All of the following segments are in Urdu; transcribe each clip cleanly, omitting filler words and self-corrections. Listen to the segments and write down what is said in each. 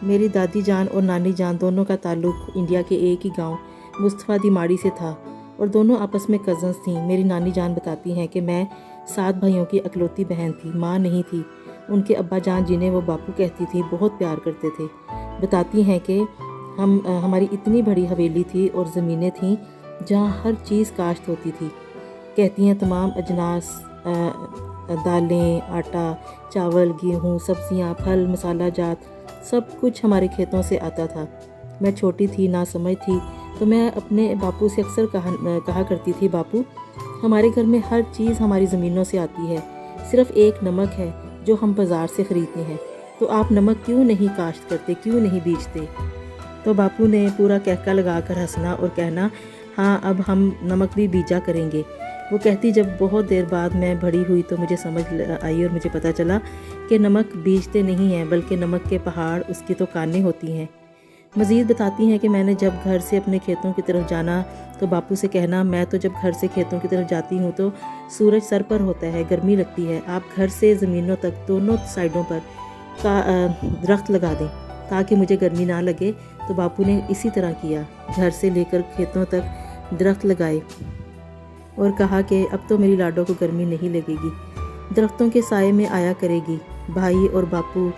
میری دادی جان اور نانی جان دونوں کا تعلق انڈیا کے ایک ہی گاؤں مصطفیٰ دی ماڑی سے تھا اور دونوں آپس میں کزنز تھیں۔ میری نانی جان بتاتی ہیں کہ میں 7 بھائیوں کی اکلوتی بہن تھی، ماں نہیں تھی۔ ان کے ابا جان جنہیں وہ باپو کہتی تھی بہت پیار کرتے تھے۔ بتاتی ہیں کہ ہماری اتنی بڑی حویلی تھی اور زمینیں تھیں جہاں ہر چیز کاشت ہوتی تھی۔ کہتی ہیں تمام اجناس، دالیں، آٹا، چاول، گیہوں، سبزیاں، پھل، مسالہ جات سب کچھ ہمارے کھیتوں سے آتا تھا۔ میں چھوٹی تھی، نا سمجھ تھی، تو میں اپنے باپو سے اکثر کہا کرتی تھی، باپو ہمارے گھر میں ہر چیز ہماری زمینوں سے آتی ہے، صرف ایک نمک ہے جو ہم بازار سے خریدتے ہیں، تو آپ نمک کیوں نہیں کاشت کرتے، کیوں نہیں بیچتے؟ تو باپو نے پورا کہکا لگا کر ہنسنا اور کہنا، ہاں اب ہم نمک بھی بیجا کریں گے۔ وہ کہتی جب بہت دیر بعد میں بڑی ہوئی تو مجھے سمجھ آئی اور مجھے پتہ چلا کہ نمک بیجتے نہیں ہیں بلکہ نمک کے پہاڑ اس کی تو کانیں ہوتی ہیں۔ مزید بتاتی ہیں کہ میں نے جب گھر سے اپنے کھیتوں کی طرف جانا تو باپو سے کہنا، میں تو جب گھر سے کھیتوں کی طرف جاتی ہوں تو سورج سر پر ہوتا ہے، گرمی لگتی ہے، آپ گھر سے زمینوں تک دونوں سائڈوں پر درخت لگا دیں تاکہ مجھے گرمی نہ لگے۔ تو باپو نے اسی طرح کیا، گھر سے لے کر کھیتوں تک درخت لگائے اور کہا کہ اب تو میری لاڈو کو گرمی نہیں لگے گی، درختوں کے سائے میں آیا کرے گی۔ بھائی اور باپو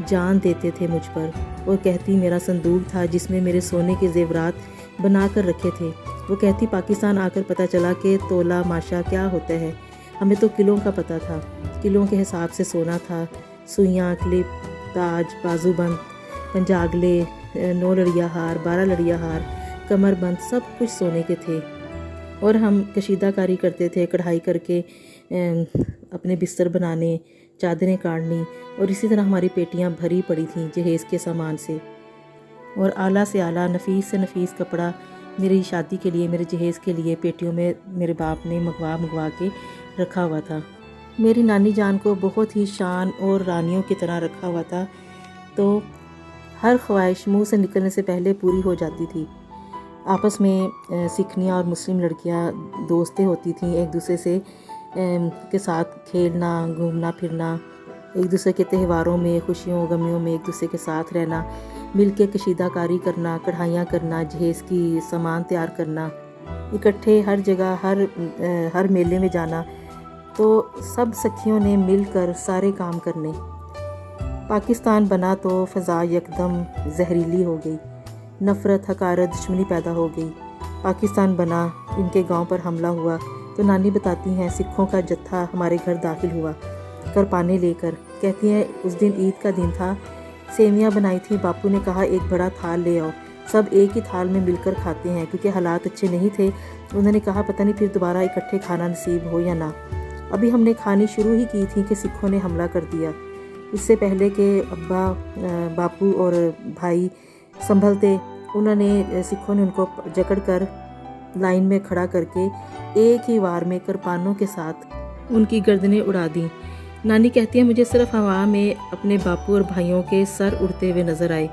جان دیتے تھے مجھ پر اور کہتی میرا صندوق تھا جس میں میرے سونے کے زیورات بنا کر رکھے تھے۔ وہ کہتی پاکستان آ کر پتہ چلا کہ تولہ ماشا کیا ہوتا ہے، ہمیں تو کلوں کا پتہ تھا، کلوں کے حساب سے سونا تھا، سوئیاں، کلپ، تاج، بازو بند، پنجاگلے، 9 لڑیا ہار، 12 لڑیا ہار، کمر بند سب کچھ سونے کے تھے۔ اور ہم کشیدہ کاری کرتے تھے، کڑھائی کر کے اپنے بستر بنانے، چادریں کاٹنی، اور اسی طرح ہماری پیٹیاں بھری پڑی تھیں جہیز کے سامان سے، اور اعلیٰ سے اعلیٰ، نفیس سے نفیس کپڑا میری شادی کے لیے، میرے جہیز کے لیے پیٹیوں میں میرے باپ نے منگوا کے رکھا ہوا تھا۔ میری نانی جان کو بہت ہی شان اور رانیوں کی طرح رکھا ہوا تھا، تو ہر خواہش منہ سے نکلنے سے پہلے پوری ہو جاتی تھی۔ آپس میں سکھنیاں اور مسلم لڑکیاں دوستیں ہوتی تھیں، ایک دوسرے سے کے ساتھ کھیلنا، گھومنا پھرنا، ایک دوسرے کے تہواروں میں، خوشیوں غمیوں میں ایک دوسرے کے ساتھ رہنا، مل کے کشیدہ کاری کرنا، کڑھائیاں کرنا، جہیز کی سامان تیار کرنا، اکٹھے ہر جگہ ہر میلے میں جانا، تو سب سکھیوں نے مل کر سارے کام کرنے۔ پاکستان بنا تو فضا یکدم زہریلی ہو گئی، نفرت، حقارت، دشمنی پیدا ہو گئی۔ پاکستان بنا، ان کے گاؤں پر حملہ ہوا تو نانی بتاتی ہیں سکھوں کا جتھا ہمارے گھر داخل ہوا کرپانے لے کر۔ کہتی ہیں اس دن عید کا دن تھا، سیویاں بنائی تھی، باپو نے کہا ایک بڑا تھال لے آؤ، سب ایک ہی تھال میں مل کر کھاتے ہیں، کیونکہ حالات اچھے نہیں تھے۔ انہوں نے کہا پتہ نہیں پھر دوبارہ اکٹھے کھانا نصیب ہو یا نہ۔ ابھی ہم نے کھانی شروع ہی کی تھی کہ سکھوں نے حملہ کر دیا۔ اس سے پہلے کہ ابا، باپو اور بھائی سنبھلتے، انہوں نے سکھوں نے ان کو جکڑ کر لائن میں کھڑا کر کے ایک ہی وار میں کرپانوں کے ساتھ ان کی گردنیں اڑا دیں۔ نانی کہتی ہے مجھے صرف ہوا میں اپنے باپو اور بھائیوں کے سر اڑتے ہوئے نظر آئے۔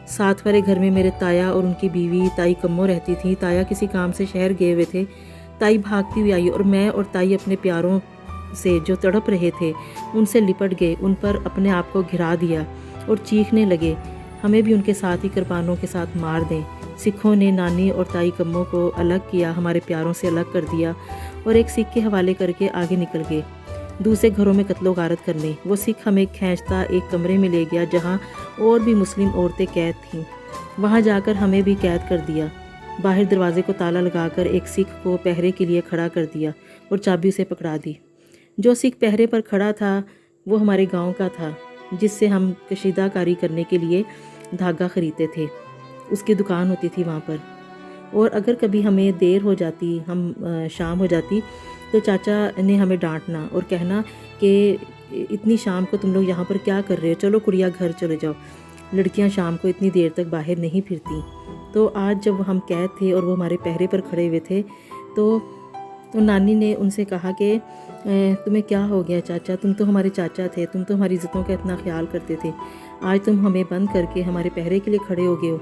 ساتھ والے گھر میں میرے تایا اور ان کی بیوی تائی کمو رہتی تھی۔ تایا کسی کام سے شہر گئے ہوئے تھے۔ تائی بھاگتی ہوئی آئی اور میں اور تائی اپنے پیاروں سے جو تڑپ رہے تھے ان سے لپٹ گئے، ان پر اپنے آپ کو گھرا دیا اور چیخنے لگے ہمیں بھی ان کے ساتھ ہی کرپانوں کے ساتھ مار دیں۔ سکھوں نے نانی اور تائی کموں کو الگ کیا، ہمارے پیاروں سے الگ کر دیا اور ایک سکھ کے حوالے کر کے آگے نکل گئے دوسرے گھروں میں قتل و غارت کرنے۔ وہ سکھ ہمیں کھینچتا ایک کمرے میں لے گیا جہاں اور بھی مسلم عورتیں قید تھیں، وہاں جا کر ہمیں بھی قید کر دیا۔ باہر دروازے کو تالا لگا کر ایک سکھ کو پہرے کے لیے کھڑا کر دیا اور چابی اسے پکڑا دی۔ جو سکھ پہرے پر کھڑا تھا وہ ہمارے گاؤں کا تھا، جس سے ہم کشیدہ کاری کرنے کے لیے دھاگا خریدتے تھے، اس کی دکان ہوتی تھی وہاں پر۔ اور اگر کبھی ہمیں دیر ہو جاتی، شام ہو جاتی، تو چاچا نے ہمیں ڈانٹنا اور کہنا کہ اتنی شام کو تم لوگ یہاں پر کیا کر رہے ہو، چلو کڑیا گھر چلے جاؤ، لڑکیاں شام کو اتنی دیر تک باہر نہیں پھرتی۔ تو آج جب ہم قید تھے اور وہ ہمارے پہرے پر کھڑے ہوئے تھے تو نانی نے ان سے کہا کہ تمہیں کیا ہو گیا چاچا، تم تو ہمارے چاچا تھے، تم تو ہماری عزتوں کا اتنا خیال کرتے تھے، آج تم ہمیں بند کر کے ہمارے پہرے کے لیے کھڑے ہو گئے ہو۔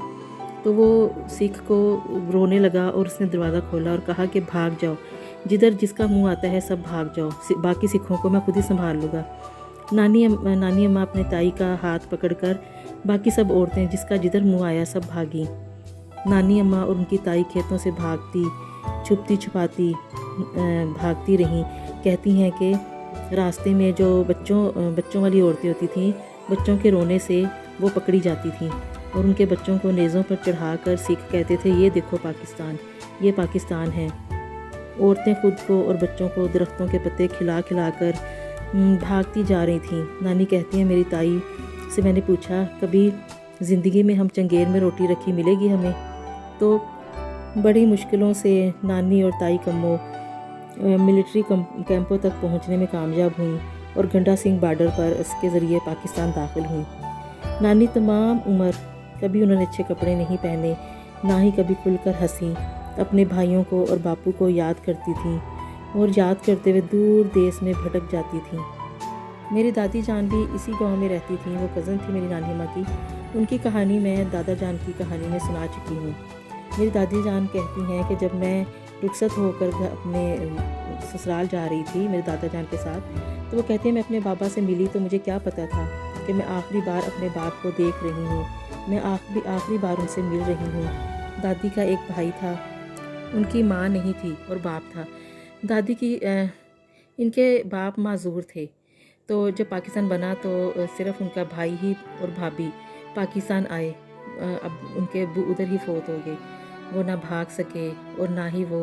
تو وہ سکھ کو رونے لگا اور اس نے دروازہ کھولا اور کہا کہ بھاگ جاؤ، جدھر جس کا منہ آتا ہے سب بھاگ جاؤ، باقی سکھوں کو میں خود ہی سنبھال لوں گا۔ نانی اماں اپنے تائی کا ہاتھ پکڑ کر باقی سب عورتیں جس کا جدھر منہ آیا سب بھاگیں۔ نانی اماں اور ان کی تائی کھیتوں سے بھاگتی چھپتی چھپاتی بھاگتی رہیں۔ کہتی ہیں کہ راستے میں جو بچوں والی عورتیں ہوتی تھیں، بچوں کے رونے سے وہ پکڑی جاتی تھیں اور ان کے بچوں کو نیزوں پر چڑھا کر سکھ کہتے تھے، یہ دیکھو پاکستان، یہ پاکستان ہے۔ عورتیں خود کو اور بچوں کو درختوں کے پتے کھلا کھلا کر بھاگتی جا رہی تھیں۔ نانی کہتی ہیں، میری تائی سے میں نے پوچھا، کبھی زندگی میں ہم چنگیر میں روٹی رکھی ملے گی ہمیں؟ تو بڑی مشکلوں سے نانی اور تائی کمو ملٹری کیمپوں تک پہنچنے میں کامیاب ہوئیں اور گنڈا سنگھ بارڈر پر اس کے ذریعے پاکستان داخل ہوئیں۔ نانی تمام عمر کبھی انہوں نے اچھے کپڑے نہیں پہنے، نہ ہی کبھی کھل کر ہنسی۔ اپنے بھائیوں کو اور باپو کو یاد کرتی تھیں اور یاد کرتے ہوئے دور دیس میں بھٹک جاتی تھیں۔ میری دادی جان بھی اسی گاؤں میں رہتی تھیں، وہ کزن تھی میری نانی اماں کی۔ ان کی کہانی میں دادا جان کی کہانی میں سنا چکی ہوں۔ میری دادی جان کہتی ہیں کہ جب میں رخصت ہو کر اپنے سسرال جا رہی تھی میرے دادا جان کے ساتھ، تو وہ کہتی ہیں میں اپنے بابا سے ملی تو مجھے کیا پتہ تھا کہ میں آخری بار اپنے باپ کو دیکھ رہی ہوں، میں آخری بار ان سے مل رہی ہوں۔ دادی کا ایک بھائی تھا، ان کی ماں نہیں تھی اور باپ تھا۔ دادی کی ان کے باپ معذور تھے، تو جب پاکستان بنا تو صرف ان کا بھائی ہی اور بھابھی پاکستان آئے۔ اب ان کے ابو ادھر ہی فوت ہو گئے، وہ نہ بھاگ سکے اور نہ ہی وہ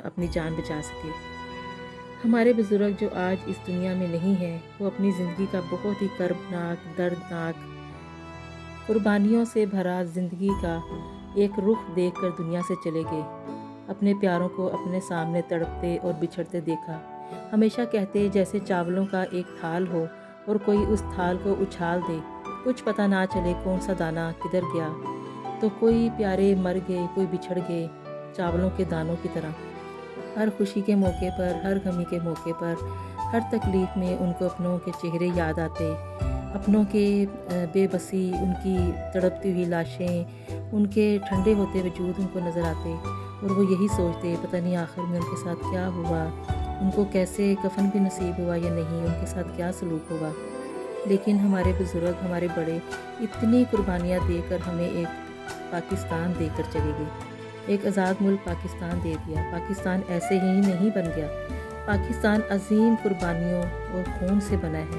اپنی جان بچا سکے۔ ہمارے بزرگ جو آج اس دنیا میں نہیں ہیں، وہ اپنی زندگی کا بہت ہی کربناک، دردناک، قربانیوں سے بھرا زندگی کا ایک رخ دیکھ کر دنیا سے چلے گئے۔ اپنے پیاروں کو اپنے سامنے تڑپتے اور بچھڑتے دیکھا۔ ہمیشہ کہتے جیسے چاولوں کا ایک تھال ہو اور کوئی اس تھال کو اچھال دے، کچھ پتہ نہ چلے کون سا دانہ کدھر گیا، تو کوئی پیارے مر گئے، کوئی بچھڑ گئے چاولوں کے دانوں کی طرح۔ ہر خوشی کے موقع پر، ہر غمی کے موقع پر، ہر تکلیف میں ان کو اپنوں کے چہرے یاد آتے، اپنوں کے بے بسی، ان کی تڑپتی ہوئی لاشیں، ان کے ٹھنڈے ہوتے وجود ان کو نظر آتے اور وہ یہی سوچتے پتہ نہیں آخر میں ان کے ساتھ کیا ہوا، ان کو کیسے کفن بھی نصیب ہوا یا نہیں، ان کے ساتھ کیا سلوک ہوگا۔ لیکن ہمارے بزرگ، ہمارے بڑے اتنی قربانیاں دے کر ہمیں ایک پاکستان دے کر چلے گئے، ایک آزاد ملک پاکستان دے دیا۔ پاکستان ایسے ہی نہیں بن گیا، پاکستان عظیم قربانیوں اور خون سے بنا ہے۔